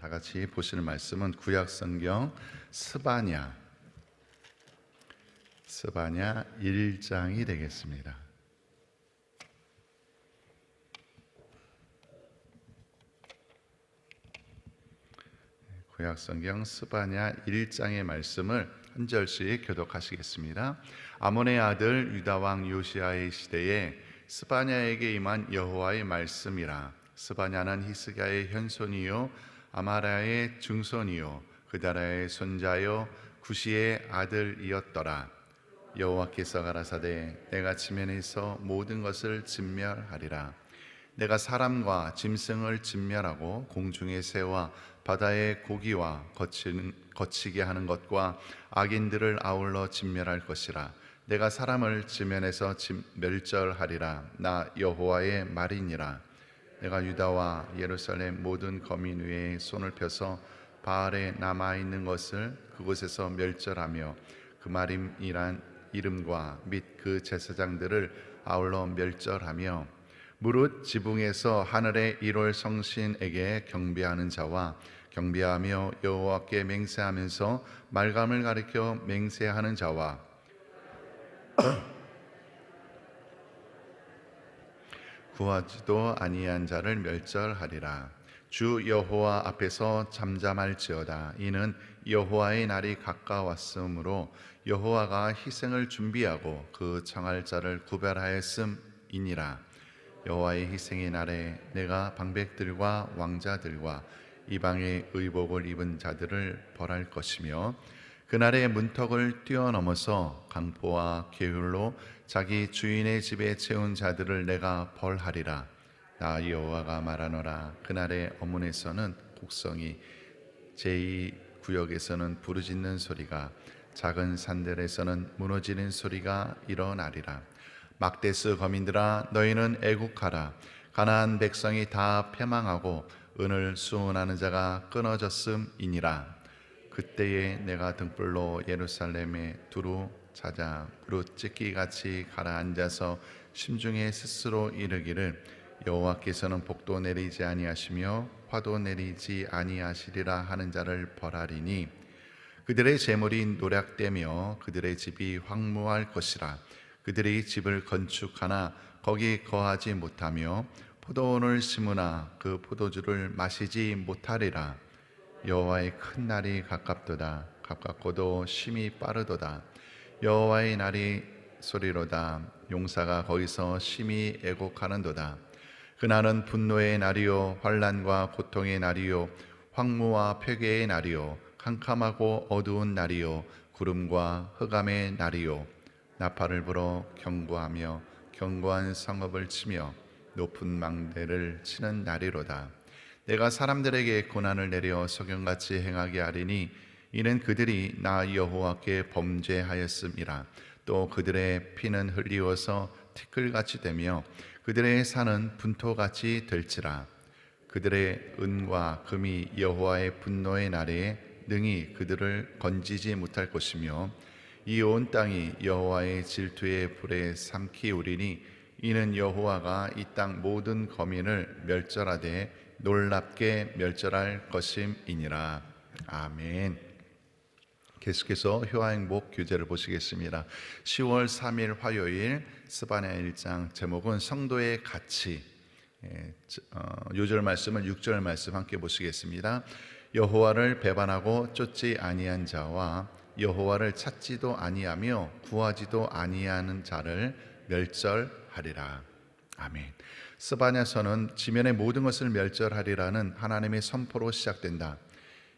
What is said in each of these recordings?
다 같이 보시는 말씀은 구약 성경 스바냐 1장이 되겠습니다. 구약 성경 스바냐 1장의 말씀을 한 절씩 교독하시겠습니다. 아몬의 아들 유다 왕 요시아의 시대에 스바냐에게 임한 여호와의 말씀이라. 스바냐는 히스기야의 현손이요 아마랴의 증손이요 그다라의 손자요 구시의 아들이었더라. 여호와께서 가라사대 내가 지면에서 모든 것을 진멸하리라. 내가 사람과 짐승을 진멸하고 공중의 새와 바다의 고기와 거치게 하는 것과 악인들을 아울러 진멸할 것이라. 내가 사람을 지면에서 멸절하리라. 나 여호와의 말이니라. 내가 유다와 예루살렘 모든 거민 위에 손을 펴서 바알에 남아있는 것을 그곳에서 멸절하며 그 마림이란 이름과 및 그 제사장들을 아울러 멸절하며 무릇 지붕에서 하늘의 1월 성신에게 경배하는 자와 경배하며 여호와께 맹세하면서 말감을 가리켜 맹세하는 자와 구하지도 아니한 자를 멸절하리라. 주 여호와 앞에서 잠잠할지어다. 이는 여호와의 날이 가까웠으므로 여호와가 희생을 준비하고 그 청할 자를 구별하였음이니라. 여호와의 희생의 날에 내가 방백들과 왕자들과 이방의 의복을 입은 자들을 벌할 것이며 그날의 문턱을 뛰어넘어서 강포와 계율로 자기 주인의 집에 채운 자들을 내가 벌하리라. 나 여호와가 말하노라. 그날의 어문에서는 곡성이, 제2구역에서는 부르짖는 소리가, 작은 산들에서는 무너지는 소리가 일어나리라. 막데스 거민들아 너희는 애국하라. 가나안 백성이 다 패망하고 은을 수운하는 자가 끊어졌음이니라. 그때에 내가 등불로 예루살렘에 두루 찾아 무릇 찢기같이 가라앉아서 심중에 스스로 이르기를 여호와께서는 복도 내리지 아니하시며 화도 내리지 아니하시리라 하는 자를 벌하리니 그들의 재물이 노략되며 그들의 집이 황무할 것이라. 그들이 집을 건축하나 거기 거하지 못하며 포도원을 심으나 그 포도주를 마시지 못하리라. 여호와의 큰 날이 가깝도다. 가깝고도 심히 빠르도다. 여호와의 날이 소리로다. 용사가 거기서 심히 애곡하는도다. 그날은 분노의 날이요 환난과 고통의 날이요 황무와 폐괴의 날이요 캄캄하고 어두운 날이요 구름과 흑암의 날이요 나팔을 불어 경고하며 견고한 성읍을 치며 높은 망대를 치는 날이로다. 내가 사람들에게 고난을 내려 소경같이 행하게 하리니 이는 그들이 나 여호와께 범죄하였음이라. 또 그들의 피는 흘리워서 티끌같이 되며 그들의 산은 분토같이 될지라. 그들의 은과 금이 여호와의 분노의 날에 능히 그들을 건지지 못할 것이며 이 온 땅이 여호와의 질투의 불에 삼키우리니 이는 여호와가 이 땅 모든 거민을 멸절하되 놀랍게 멸절할 것임이니라. 아멘. 계속해서 효화행복 교재를 보시겠습니다. 10월 3일 화요일 스바냐 1장 제목은 성도의 가치. 요절 말씀은 6절 말씀 함께 보시겠습니다. 여호와를 배반하고 쫓지 아니한 자와 여호와를 찾지도 아니하며 구하지도 아니하는 자를 멸절하리라. 아멘. 스바냐서는 지면의 모든 것을 멸절하리라는 하나님의 선포로 시작된다.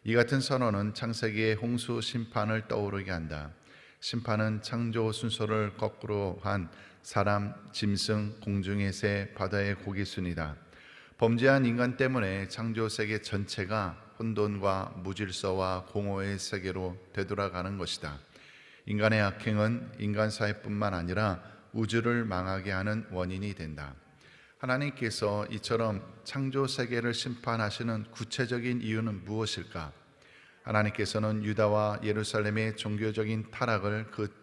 이 같은 선언은 창세기의 홍수 심판을 떠오르게 한다. 심판은 창조 순서를 거꾸로 한 사람, 짐승, 공중의 새, 바다의 고기 순이다. 범죄한 인간 때문에 창조 세계 전체가 혼돈과 무질서와 공허의 세계로 되돌아가는 것이다. 인간의 악행은 인간 사회뿐만 아니라 우주를 망하게 하는 원인이 된다. 하나님께서 이처럼 창조 세계를 심판하시는 구체적인 이유는 무엇일까? 하나님께서는 유다와 예루살렘의 종교적인 타락을 그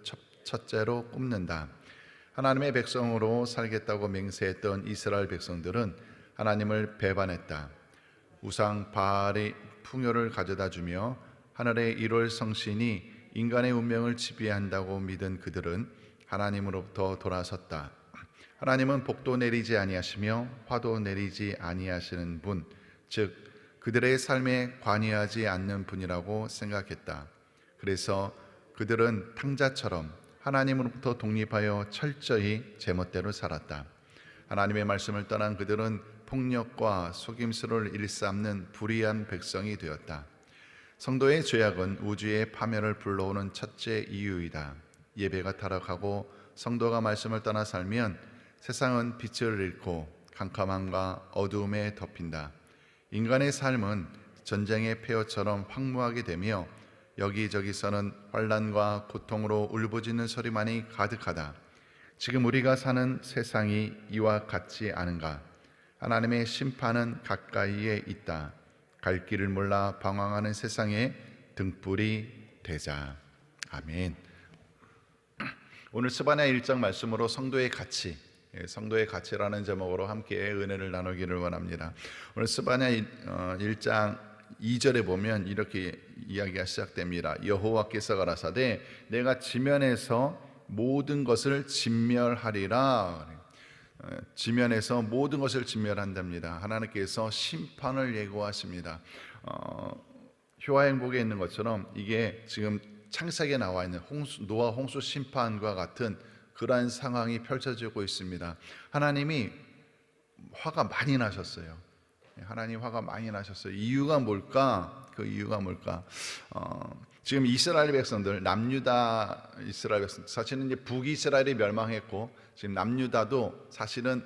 첫째로 꼽는다. 하나님의 백성으로 살겠다고 맹세했던 이스라엘 백성들은 하나님을 배반했다. 우상 풍요를 가져다 주며 하늘의 1월 성신이 인간의 운명을 지배한다고 믿은 그들은 하나님으로부터 돌아섰다. 하나님은 복도 내리지 아니하시며 화도 내리지 아니하시는 분, 즉 그들의 삶에 관여하지 않는 분이라고 생각했다. 그래서 그들은 탕자처럼 하나님으로부터 독립하여 철저히 제멋대로 살았다. 하나님의 말씀을 떠난 그들은 폭력과 속임수를 일삼는 불의한 백성이 되었다. 성도의 죄악은 우주의 파멸을 불러오는 첫째 이유이다. 예배가 타락하고 성도가 말씀을 떠나 살면 세상은 빛을 잃고 캄캄함과 어두움에 덮인다. 인간의 삶은 전쟁의 폐허처럼 황무하게 되며 여기저기서는 환난과 고통으로 울부짖는 소리만이 가득하다. 지금 우리가 사는 세상이 이와 같지 않은가? 하나님의 심판은 가까이에 있다. 갈 길을 몰라 방황하는 세상에 등불이 되자. 아멘. 오늘 스바냐 1장 말씀으로 성도의 가치, 성도의 가치라는 제목으로 함께 은혜를 나누기를 원합니다. 오늘 스바냐 1장 2절에 보면 이렇게 이야기가 시작됩니다. 여호와께서 가라사대 내가 지면에서 모든 것을 진멸하리라. 지면에서 모든 것을 진멸한답니다. 하나님께서 심판을 예고하십니다. 효화행복에 있는 것처럼 이게 지금 창세기에 나와 있는 노아 홍수 심판과 같은 그러한 상황이 펼쳐지고 있습니다. 하나님이 화가 많이 나셨어요. 하나님 화가 많이 나셨어요. 이유가 뭘까? 그 이유가 뭘까? 지금 이스라엘 백성들, 남유다 이스라엘 백성, 사실은 이제 북이스라엘이 멸망했고 지금 남유다도 사실은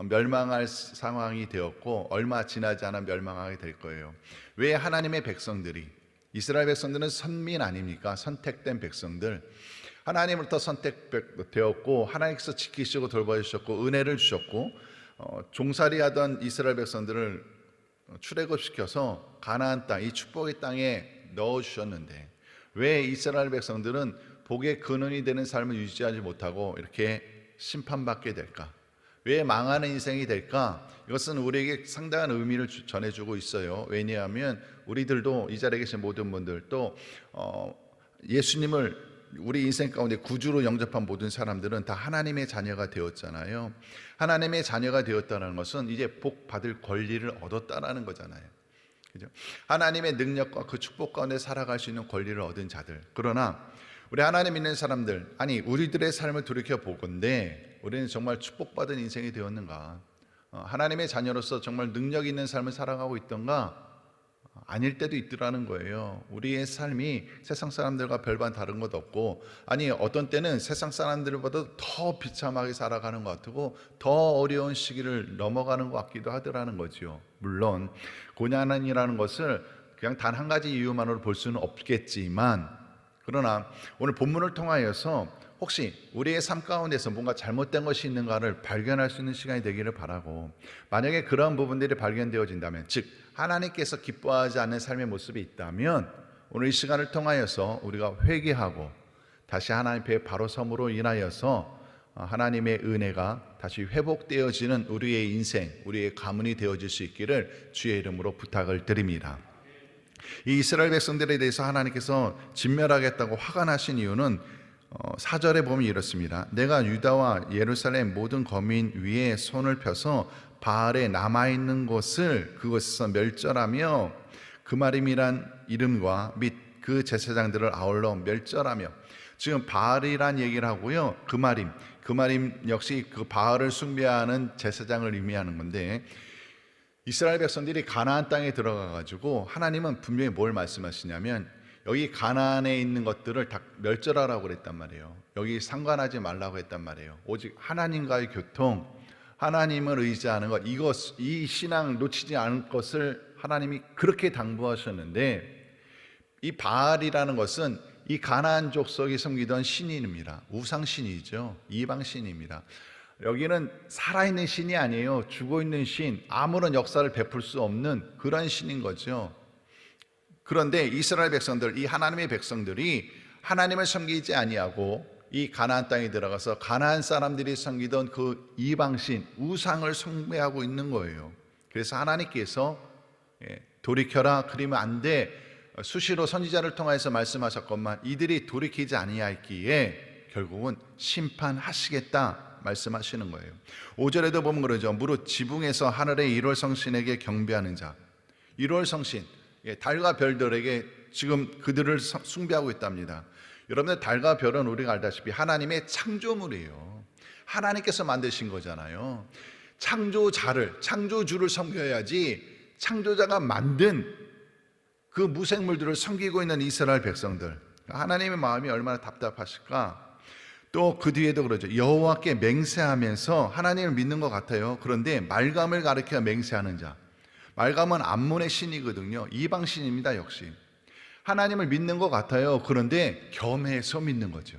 멸망할 상황이 되었고 얼마 지나지 않아 멸망하게 될 거예요. 왜 하나님의 백성들이, 이스라엘 백성들은 선민 아닙니까? 선택된 백성들, 하나님으로부터 선택되었고 하나님께서 지키시고 돌봐주셨고 은혜를 주셨고 종살이하던 이스라엘 백성들을 출애굽시켜서 가나안 땅, 이 축복의 땅에 넣어주셨는데 왜 이스라엘 백성들은 복의 근원이 되는 삶을 유지하지 못하고 이렇게 심판받게 될까? 왜 망하는 인생이 될까? 이것은 우리에게 상당한 의미를 전해주고 있어요. 왜냐하면 우리들도, 이 자리에 계신 모든 분들, 또 예수님을 우리 인생 가운데 구주로 영접한 모든 사람들은 다 하나님의 자녀가 되었잖아요. 하나님의 자녀가 되었다는 것은 이제 복 받을 권리를 얻었다라는 거잖아요. 그죠? 하나님의 능력과 그 축복 가운데 살아갈 수 있는 권리를 얻은 자들. 그러나 우리 하나님 믿는 사람들, 아니 우리들의 삶을 돌이켜 보건대 우리는 정말 축복받은 인생이 되었는가? 하나님의 자녀로서 정말 능력 있는 삶을 살아가고 있던가? 아닐 때도 있더라는 거예요. 우리의 삶이 세상 사람들과 별반 다른 것 없고, 아니 어떤 때는 세상 사람들보다 더 비참하게 살아가는 것 같고 더 어려운 시기를 넘어가는 것 같기도 하더라는 거지요. 물론 고난이라는 것을 그냥 단 한 가지 이유만으로 볼 수는 없겠지만, 그러나 오늘 본문을 통하여서 혹시 우리의 삶 가운데서 뭔가 잘못된 것이 있는가를 발견할 수 있는 시간이 되기를 바라고, 만약에 그러한 부분들이 발견되어진다면, 즉 하나님께서 기뻐하지 않는 삶의 모습이 있다면 오늘 이 시간을 통하여서 우리가 회개하고 다시 하나님 앞에 바로 섬으로 인하여서 하나님의 은혜가 다시 회복되어지는 우리의 인생, 우리의 가문이 되어질 수 있기를 주의 이름으로 부탁을 드립니다. 이 이스라엘 백성들에 대해서 하나님께서 진멸하겠다고 화가 나신 이유는 4절에 보면 이렇습니다. 내가 유다와 예루살렘 모든 거민 위에 손을 펴서 바알에 남아있는 곳을 그곳에서 멸절하며 그마림이란 이름과 및 그 제사장들을 아울러 멸절하며, 지금 바알이란 얘기를 하고요, 그마림 역시 그 바알을 숭배하는 제사장을 의미하는 건데, 이스라엘 백성들이 가나안 땅에 들어가 가지고 하나님은 분명히 뭘 말씀하시냐면 여기 가나안에 있는 것들을 다 멸절하라고 그랬단 말이에요. 여기 상관하지 말라고 했단 말이에요. 오직 하나님과의 교통, 하나님을 의지하는 것, 이 신앙 놓치지 않을 것을 하나님이 그렇게 당부하셨는데, 이 바알이라는 것은 이 가나안 족속이 섬기던 신입니다. 우상신이죠. 이방신입니다. 여기는 살아있는 신이 아니에요. 죽어있는 신, 아무런 역사를 베풀 수 없는 그런 신인 거죠. 그런데 이스라엘 백성들, 이 하나님의 백성들이 하나님을 섬기지 아니하고 이 가나안 땅에 들어가서 가나안 사람들이 섬기던 그 이방신, 우상을 숭배하고 있는 거예요. 그래서 하나님께서 돌이켜라 그러면 안 돼. 수시로 선지자를 통해서 말씀하셨건만 이들이 돌이키지 아니하였기에 결국은 심판하시겠다 말씀하시는 거예요. 5절에도 보면 그러죠. 무릇 지붕에서 하늘의 1월 성신에게 경배하는 자, 1월 성신, 달과 별들에게 지금 그들을 숭배하고 있답니다. 여러분들, 달과 별은 우리가 알다시피 하나님의 창조물이에요. 하나님께서 만드신 거잖아요. 창조주를 섬겨야지 창조자가 만든 그 무생물들을 섬기고 있는 이스라엘 백성들, 하나님의 마음이 얼마나 답답하실까. 또 그 뒤에도 그러죠. 여호와께 맹세하면서 하나님을 믿는 것 같아요. 그런데 말감을 가리켜 맹세하는 자, 말감은 암몬의 신이거든요. 이방신입니다. 역시 하나님을 믿는 것 같아요. 그런데 겸해서 믿는 거죠.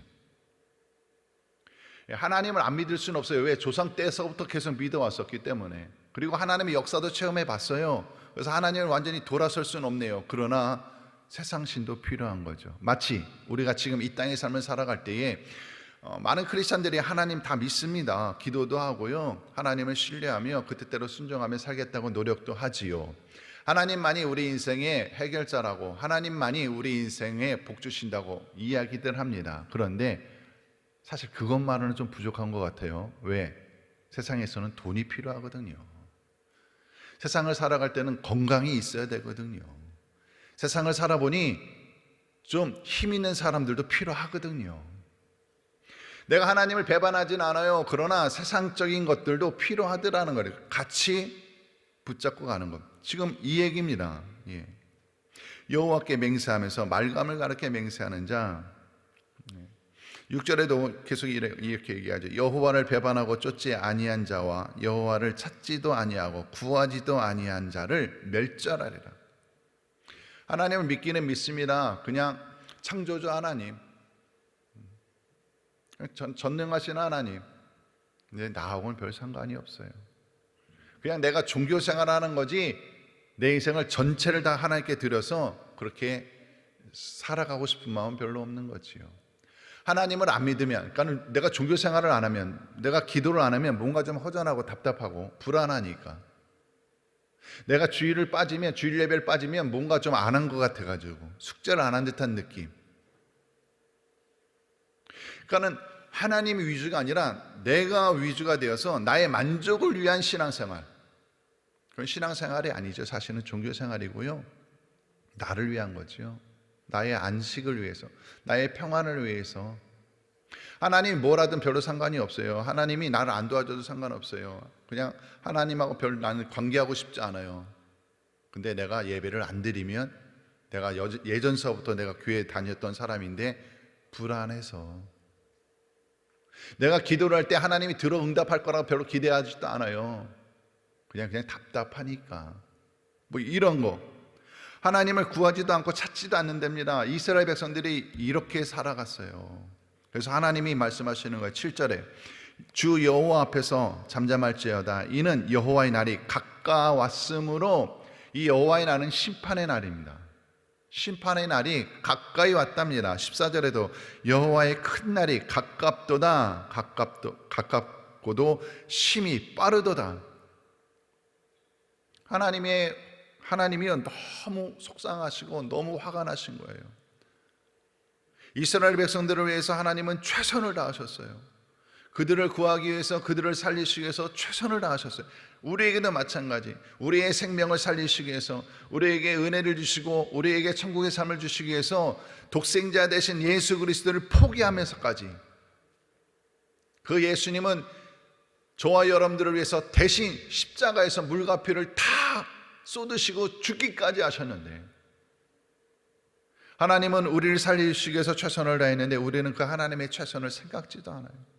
하나님을 안 믿을 수는 없어요. 왜? 조상 때서부터 계속 믿어왔었기 때문에. 그리고 하나님의 역사도 체험해 봤어요. 그래서 하나님을 완전히 돌아설 수는 없네요. 그러나 세상 신도 필요한 거죠. 마치 우리가 지금 이 땅의 삶을 살아갈 때에 많은 크리스찬들이 하나님 다 믿습니다. 기도도 하고요, 하나님을 신뢰하며 그 뜻대로 순종하며 살겠다고 노력도 하지요. 하나님만이 우리 인생의 해결자라고, 하나님만이 우리 인생에 복 주신다고 이야기들 합니다. 그런데 사실 그것만으로는 좀 부족한 것 같아요. 왜? 세상에서는 돈이 필요하거든요. 세상을 살아갈 때는 건강이 있어야 되거든요. 세상을 살아보니 좀 힘 있는 사람들도 필요하거든요. 내가 하나님을 배반하진 않아요. 그러나 세상적인 것들도 필요하더라는 거예요. 같이 붙잡고 가는 것. 지금 이 얘기입니다. 여호와께 맹세하면서 말감을 가르쳐 맹세하는 자. 6절에도 계속 이렇게 얘기하죠. 여호와를 배반하고 쫓지 아니한 자와 여호와를 찾지도 아니하고 구하지도 아니한 자를 멸절하리라. 하나님을 믿기는 믿습니다. 그냥 창조주 하나님, 전능하신 하나님. 근데 나하고는 별 상관이 없어요. 그냥 내가 종교 생활하는 거지 내 인생을 전체를 다 하나님께 드려서 그렇게 살아가고 싶은 마음은 별로 없는 거지요. 하나님을 안 믿으면, 그러니까 내가 종교 생활을 안 하면, 내가 기도를 안 하면 뭔가 좀 허전하고 답답하고 불안하니까, 내가 주일 예배를 빠지면 뭔가 좀 안 한 것 같아가지고 숙제를 안 한 듯한 느낌. 그러니까는 하나님이 위주가 아니라 내가 위주가 되어서 나의 만족을 위한 신앙생활, 그건 신앙생활이 아니죠. 사실은 종교생활이고요, 나를 위한 거죠. 나의 안식을 위해서, 나의 평안을 위해서. 하나님이 뭘 하든 별로 상관이 없어요. 하나님이 나를 안 도와줘도 상관없어요. 그냥 하나님하고 별로 나는 관계하고 싶지 않아요. 근데 내가 예배를 안 드리면, 내가 예전서부터 내가 교회에 다녔던 사람인데 불안해서, 내가 기도를 할 때 하나님이 들어 응답할 거라고 별로 기대하지도 않아요. 그냥 답답하니까. 뭐 이런 거. 하나님을 구하지도 않고 찾지도 않는답니다. 이스라엘 백성들이 이렇게 살아갔어요. 그래서 하나님이 말씀하시는 거예요. 7절에 주 여호와 앞에서 잠잠할지어다. 이는 여호와의 날이 가까웠으므로. 이 여호와의 날은 심판의 날입니다. 심판의 날이 가까이 왔답니다. 14절에도 여호와의 큰 날이 가깝도다. 가깝고도 심히 빠르도다. 하나님이 너무 속상하시고 너무 화가 나신 거예요. 이스라엘 백성들을 위해서 하나님은 최선을 다하셨어요. 그들을 구하기 위해서, 그들을 살리시기 위해서 최선을 다하셨어요. 우리에게도 마찬가지. 우리의 생명을 살리시기 위해서, 우리에게 은혜를 주시고 우리에게 천국의 삶을 주시기 위해서 독생자 되신 예수 그리스도를 포기하면서까지, 그 예수님은 저와 여러분들을 위해서 대신 십자가에서 물과 피를 다 쏟으시고 죽기까지 하셨는데, 하나님은 우리를 살리시기 위해서 최선을 다했는데 우리는 그 하나님의 최선을 생각지도 않아요.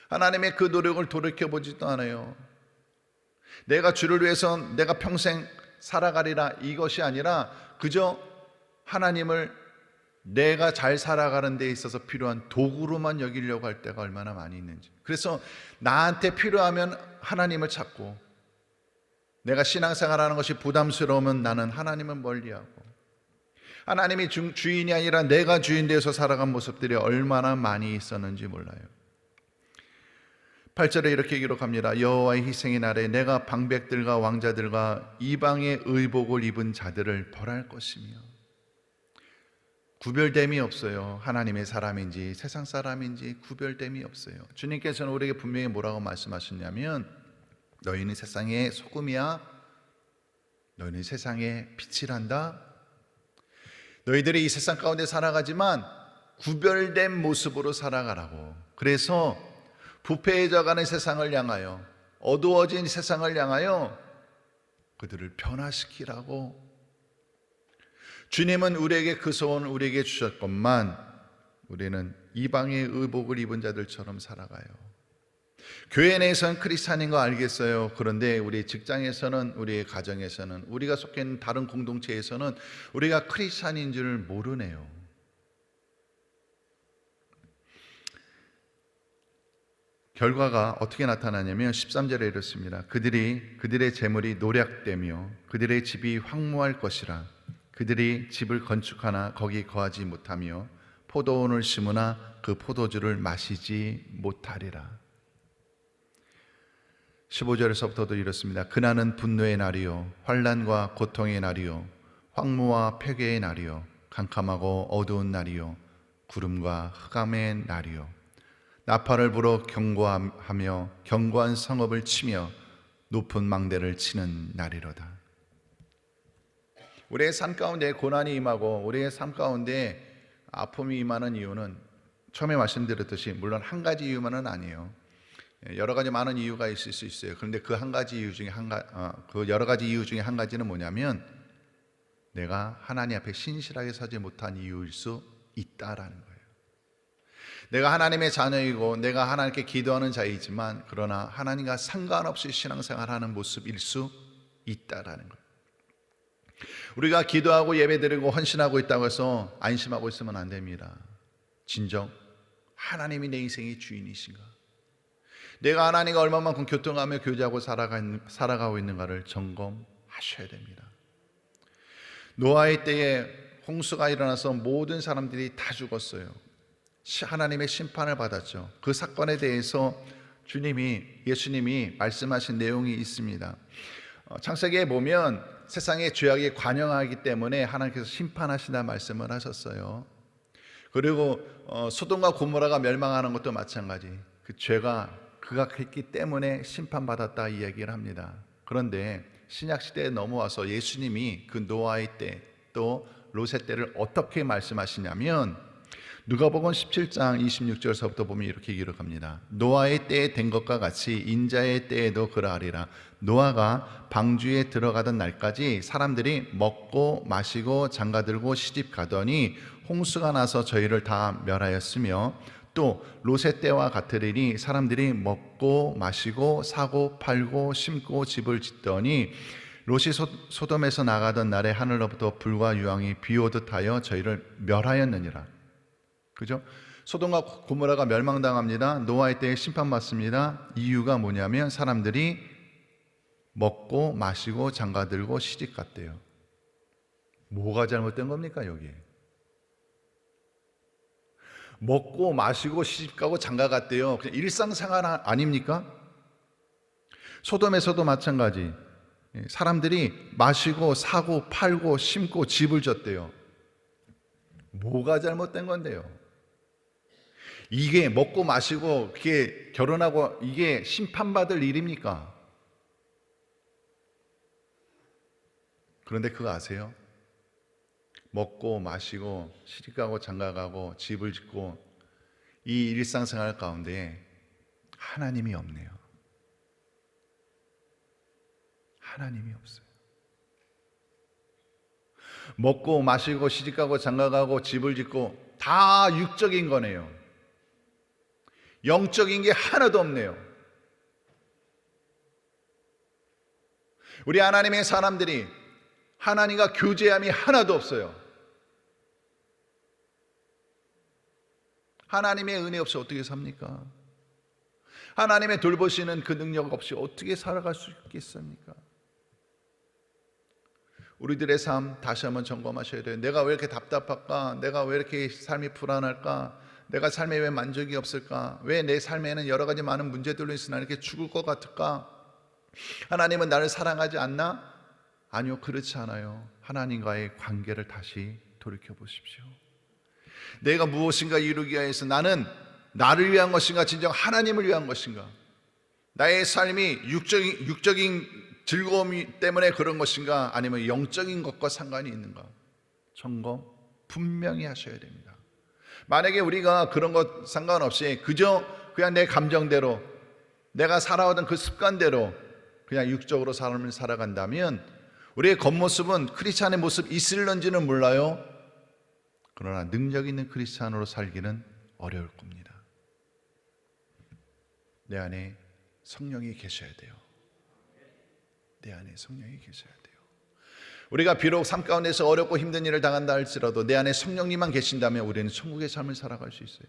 하나님의 그 노력을 돌이켜보지도 않아요. 내가 주를 위해서 내가 평생 살아가리라, 이것이 아니라 그저 하나님을 내가 잘 살아가는 데 있어서 필요한 도구로만 여기려고 할 때가 얼마나 많이 있는지. 그래서 나한테 필요하면 하나님을 찾고, 내가 신앙생활하는 것이 부담스러우면 나는 하나님을 멀리하고, 하나님이 주인이 아니라 내가 주인 되어서 살아간 모습들이 얼마나 많이 있었는지 몰라요. 8절에 이렇게 기록합니다. 여호와의 희생의 날에 내가 방백들과 왕자들과 이방의 의복을 입은 자들을 벌할 것이며. 구별됨이 없어요. 하나님의 사람인지 세상 사람인지 구별됨이 없어요. 주님께서는 우리에게 분명히 뭐라고 말씀하셨냐면, 너희는 세상의 소금이야, 너희는 세상의 빛이란다. 너희들이 이 세상 가운데 살아가지만 구별된 모습으로 살아가라고. 그래서 부패해져가는 세상을 향하여, 어두워진 세상을 향하여 그들을 변화시키라고. 주님은 우리에게 그 소원을 우리에게 주셨건만 우리는 이방의 의복을 입은 자들처럼 살아가요. 교회 내에서는 크리스찬인 거 알겠어요. 그런데 우리 직장에서는, 우리의 가정에서는, 우리가 속해 있는 다른 공동체에서는 우리가 크리스찬인 줄 모르네요. 결과가 어떻게 나타나냐면 13절에 이렇습니다. 그들의 재물이 노략되며 그들의 집이 황무할 것이라. 그들이 집을 건축하나 거기 거하지 못하며 포도원을 심으나 그 포도주를 마시지 못하리라. 15절에서부터도 이렇습니다. 그날은 분노의 날이요 환난과 고통의 날이요 황무와 폐괴의 날이요 캄캄하고 어두운 날이요 구름과 흑암의 날이요 나팔을 불어 경고하며 견고한 성읍을 치며 높은 망대를 치는 날이로다. 우리의 삶 가운데 고난이 임하고 우리의 삶 가운데 아픔이 임하는 이유는 처음에 말씀드렸듯이 물론 한 가지 이유만은 아니에요. 여러 가지 많은 이유가 있을 수 있어요. 그런데 그 한 가지 이유 중에 그 여러 가지 이유 중에 한 가지는 뭐냐면 내가 하나님 앞에 신실하게 서지 못한 이유일 수 있다라는 거예요. 내가 하나님의 자녀이고 내가 하나님께 기도하는 자이지만 그러나 하나님과 상관없이 신앙생활하는 모습일 수 있다라는 거예요. 우리가 기도하고 예배드리고 헌신하고 있다고 해서 안심하고 있으면 안 됩니다. 진정 하나님이 내 인생의 주인이신가? 내가 하나님과 얼마만큼 교통하며 교제하고 살아가고 있는가를 점검하셔야 됩니다. 노아의 때에 홍수가 일어나서 모든 사람들이 다 죽었어요. 하나님의 심판을 받았죠. 그 사건에 대해서 예수님이 말씀하신 내용이 있습니다. 창세기에 보면 세상의 죄악이 관영하기 때문에 하나님께서 심판하신다 말씀을 하셨어요. 그리고 소돔과 고모라가 멸망하는 것도 마찬가지. 그 죄가 그가 했기 때문에 심판받았다 이 얘기를 합니다. 그런데 신약 시대에 넘어와서 예수님이 그 노아의 때 또 롯의 때를 어떻게 말씀하시냐면 누가복음 17장 26절서부터 보면 이렇게 기록합니다. 노아의 때에 된 것과 같이 인자의 때에도 그러하리라. 노아가 방주에 들어가던 날까지 사람들이 먹고 마시고 장가들고 시집가더니 홍수가 나서 저희를 다 멸하였으며 또 롯의 때와 같으리니 사람들이 먹고 마시고 사고 팔고 심고 집을 짓더니 롯이 소돔에서 나가던 날에 하늘로부터 불과 유황이 비오듯 하여 저희를 멸하였느니라. 그죠? 소돔과 고모라가 멸망당합니다. 노아의 때에 심판받습니다. 이유가 뭐냐면 사람들이 먹고 마시고 장가들고 시집갔대요. 뭐가 잘못된 겁니까 여기에? 먹고 마시고 시집가고 장가갔대요. 일상생활 아닙니까? 소돔에서도 마찬가지. 사람들이 마시고 사고 팔고 심고 집을 졌대요. 뭐가 잘못된 건데요? 이게 먹고 마시고 그게 결혼하고 이게 심판받을 일입니까? 그런데 그거 아세요? 먹고 마시고 시집가고 장가가고 집을 짓고 이 일상생활 가운데 하나님이 없네요. 하나님이 없어요. 먹고 마시고 시집가고 장가가고 집을 짓고 다 육적인 거네요. 영적인 게 하나도 없네요. 우리 하나님의 사람들이 하나님과 교제함이 하나도 없어요. 하나님의 은혜 없이 어떻게 삽니까? 하나님의 돌보시는 그 능력 없이 어떻게 살아갈 수 있겠습니까? 우리들의 삶 다시 한번 점검하셔야 돼요. 내가 왜 이렇게 답답할까? 내가 왜 이렇게 삶이 불안할까? 내가 삶에 왜 만족이 없을까? 왜 내 삶에는 여러 가지 많은 문제들로 있으나 이렇게 죽을 것 같을까? 하나님은 나를 사랑하지 않나? 아니요, 그렇지 않아요. 하나님과의 관계를 다시 돌이켜 보십시오. 내가 무엇인가 이루기 위해서 나는 나를 위한 것인가, 진정 하나님을 위한 것인가? 나의 삶이 육적인 즐거움 때문에 그런 것인가, 아니면 영적인 것과 상관이 있는가? 점검 분명히 하셔야 됩니다. 만약에 우리가 그런 것 상관없이 그냥 내 감정대로, 내가 살아오던 그 습관대로 그냥 육적으로 삶을 살아간다면 우리의 겉모습은 크리스찬의 모습 있을런지는 몰라요. 그러나 능력 있는 크리스찬으로 살기는 어려울 겁니다. 내 안에 성령이 계셔야 돼요. 내 안에 성령이 계셔야 돼요. 우리가 비록 삶 가운데서 어렵고 힘든 일을 당한다 할지라도 내 안에 성령님만 계신다면 우리는 천국의 삶을 살아갈 수 있어요.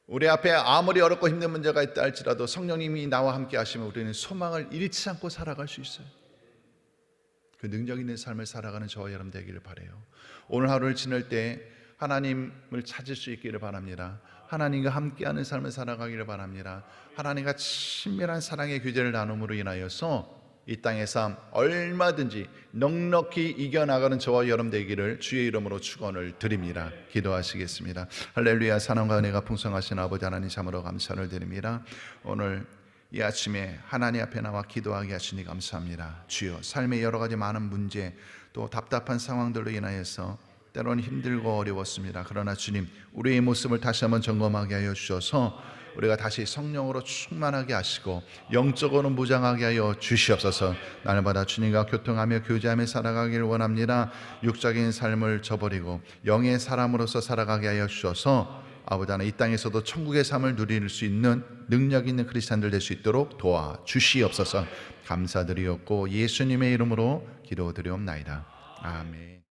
우리 앞에 아무리 어렵고 힘든 문제가 있다 할지라도 성령님이 나와 함께 하시면 우리는 소망을 잃지 않고 살아갈 수 있어요. 그 능력 있는 삶을 살아가는 저와 여러분 되기를 바라요. 오늘 하루를 지낼 때 하나님을 찾을 수 있기를 바랍니다. 하나님과 함께하는 삶을 살아가기를 바랍니다. 하나님과 친밀한 사랑의 교제를 나눔으로 인하여서 이 땅의 삶 얼마든지 넉넉히 이겨나가는 저와 여러분 되기를 주의 이름으로 축원을 드립니다. 기도하시겠습니다. 할렐루야. 사랑과 은혜가 풍성하신 아버지 하나님 참으로 감사를 드립니다. 오늘 이 아침에 하나님 앞에 나와 기도하게 하시니 감사합니다. 주여, 삶의 여러 가지 많은 문제 또 답답한 상황들로 인하여서 때로는 힘들고 어려웠습니다. 그러나 주님, 우리의 모습을 다시 한번 점검하게 하여 주셔서 우리가 다시 성령으로 충만하게 하시고 영적으로 무장하게 하여 주시옵소서. 날마다 주님과 교통하며 교제하며 살아가기를 원합니다. 육적인 삶을 저버리고 영의 사람으로서 살아가게 하여 주셔서 아버지 하나님, 이 땅에서도 천국의 삶을 누릴 수 있는 능력 있는 크리스찬들 될 수 있도록 도와주시옵소서. 감사드리옵고 예수님의 이름으로 기도드리옵나이다. 아멘.